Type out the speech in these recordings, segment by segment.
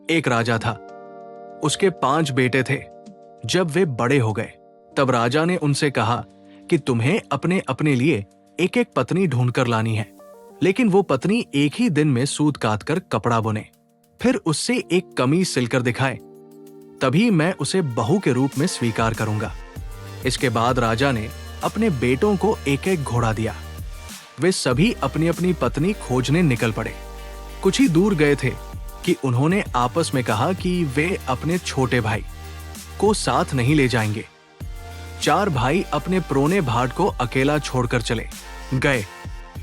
एक राजा था। उसके 5 बेटे थे। जब वे बड़े हो गए तब राजा ने उनसे कहा कि तुम्हें अपने अपने लिए एक एक पत्नी ढूंढकर लानी है, लेकिन वो पत्नी एक ही दिन में सूत काट कर कपड़ा बुने, फिर उससे एक कमीज सिलकर दिखाए, तभी मैं उसे बहू के रूप में स्वीकार करूंगा। इसके बाद राजा ने अपने बेटों को एक एक घोड़ा दिया। वे सभी अपनी अपनी पत्नी खोजने निकल पड़े। कुछ ही दूर गए थे कि उन्होंने आपस में कहा कि वे अपने छोटे भाई को साथ नहीं ले जाएंगे। 4 भाई अपने प्रोने भाट को अकेला छोड़कर चले गए।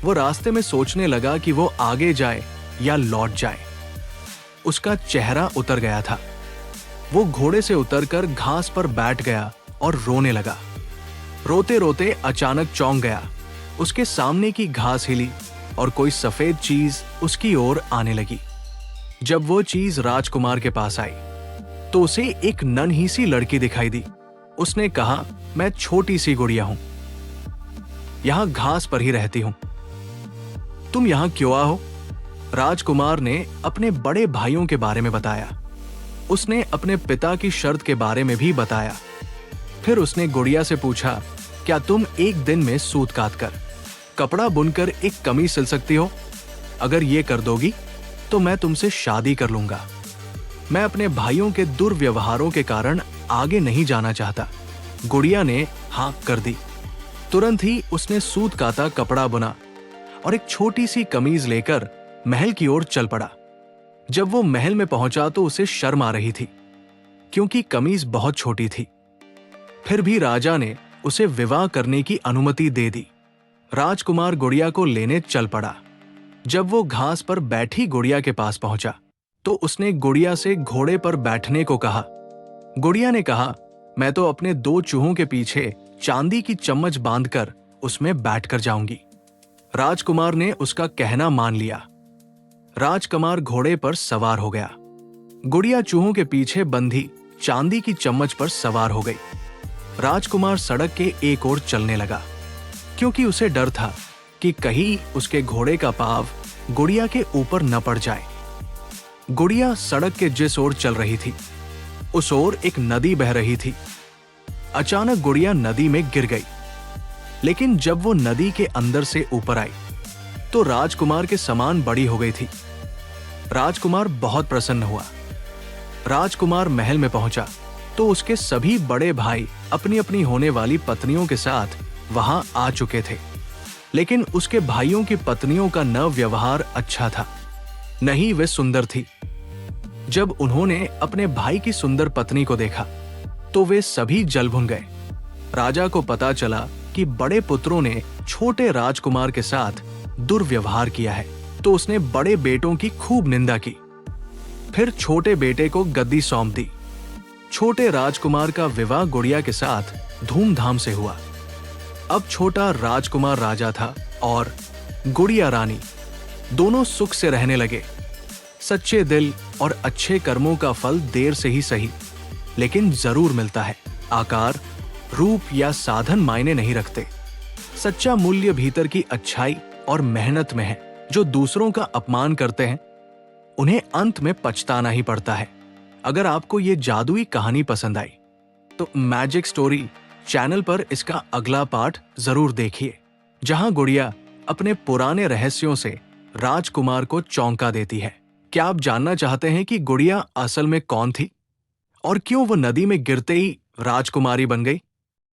वो रास्ते में सोचने लगा कि वो आगे जाए या लौट जाए। उसका चेहरा उतर गया था। वो घोड़े से उतरकर घास पर बैठ गया और रोने लगा। रोते रोते अचानक चौंक गया। उसके सामने की घास हिली और कोई सफेद चीज उसकी ओर आने लगी। जब वो चीज राजकुमार के पास आई तो उसे एक नन्ही सी लड़की दिखाई दी। उसने कहा, मैं छोटी सी गुड़िया हूं, यहां घास पर ही रहती हूं, तुम यहां क्यों आओ? राजकुमार ने अपने बड़े भाइयों के बारे में बताया। उसने अपने पिता की शर्त के बारे में भी बताया। फिर उसने गुड़िया से पूछा, क्या तुम एक दिन में सूत काटकर कपड़ा बुनकर एक कमीज सिल सकती हो? अगर ये कर दोगी तो मैं तुमसे शादी कर लूंगा। मैं अपने भाइयों के दुर्व्यवहारों के कारण आगे नहीं जाना चाहता। गुड़िया ने हाँ कर दी। तुरंत ही उसने सूत काता कपड़ा बुना और एक छोटी सी कमीज लेकर महल की ओर चल पड़ा। जब वो महल में पहुंचा तो उसे शर्म आ रही थी, क्योंकि कमीज बहुत छोटी थी। फिर भी राजा ने उसे विवाह करने की अनुमति दे दी। राजकुमार गुड़िया को लेने चल पड़ा। जब वो घास पर बैठी गुड़िया के पास पहुंचा तो उसने गुड़िया से घोड़े पर बैठने को कहा। गुड़िया ने कहा, मैं तो अपने 2 चूहों के पीछे चांदी की चम्मच बांधकर उसमें बैठकर जाऊंगी। राजकुमार ने उसका कहना मान लिया। राजकुमार घोड़े पर सवार हो गया। गुड़िया चूहों के पीछे बंधी चांदी की चम्मच पर सवार हो गई। राजकुमार सड़क के एक ओर चलने लगा, क्योंकि उसे डर था कि कहीं उसके घोड़े का पांव गुड़िया के ऊपर न पड़ जाए। गुड़िया सड़क के जिस ओर चल रही थी उस ओर एक नदी बह रही थी। अचानक गुड़िया नदी में गिर गई, लेकिन जब वो नदी के अंदर से ऊपर आई तो राजकुमार के समान बड़ी हो गई थी। राजकुमार बहुत प्रसन्न हुआ। राजकुमार महल में पहुंचा तो उसके सभी बड़े भाई अपनी अपनी होने वाली पत्नियों के साथ वहां आ चुके थे, लेकिन उसके भाइयों की पत्नियों का न व्यवहार अच्छा था, न ही वे सुंदर थी। जब उन्होंने अपने भाई की सुंदर पत्नी को देखा तो वे सभी जल भुन गए। राजा को पता चला कि बड़े पुत्रों ने छोटे राजकुमार के साथ दुर्व्यवहार किया है, तो उसने बड़े बेटों की खूब निंदा की। फिर छोटे बेटे को गद्दी सौंप दी। छोटे राजकुमार का विवाह गुड़िया के साथ धूमधाम से हुआ। अब छोटा राजकुमार राजा था और गुड़िया रानी। दोनों सुख से रहने लगे। सच्चे दिल और अच्छे कर्मों का फल देर से ही सही, लेकिन जरूर मिलता है। आकार, रूप या साधन मायने नहीं रखते। सच्चा मूल्य भीतर की अच्छाई और मेहनत में है। जो दूसरों का अपमान करते हैं उन्हें अंत में पछताना ही पड़ता है। अगर आपको ये जादुई कहानी पसंद आई तो मैजिक स्टोरी चैनल पर इसका अगला पार्ट जरूर देखिए, जहां गुड़िया अपने पुराने रहस्यों से राजकुमार को चौंका देती है। क्या आप जानना चाहते हैं कि गुड़िया असल में कौन थी और क्यों वो नदी में गिरते ही राजकुमारी बन गई?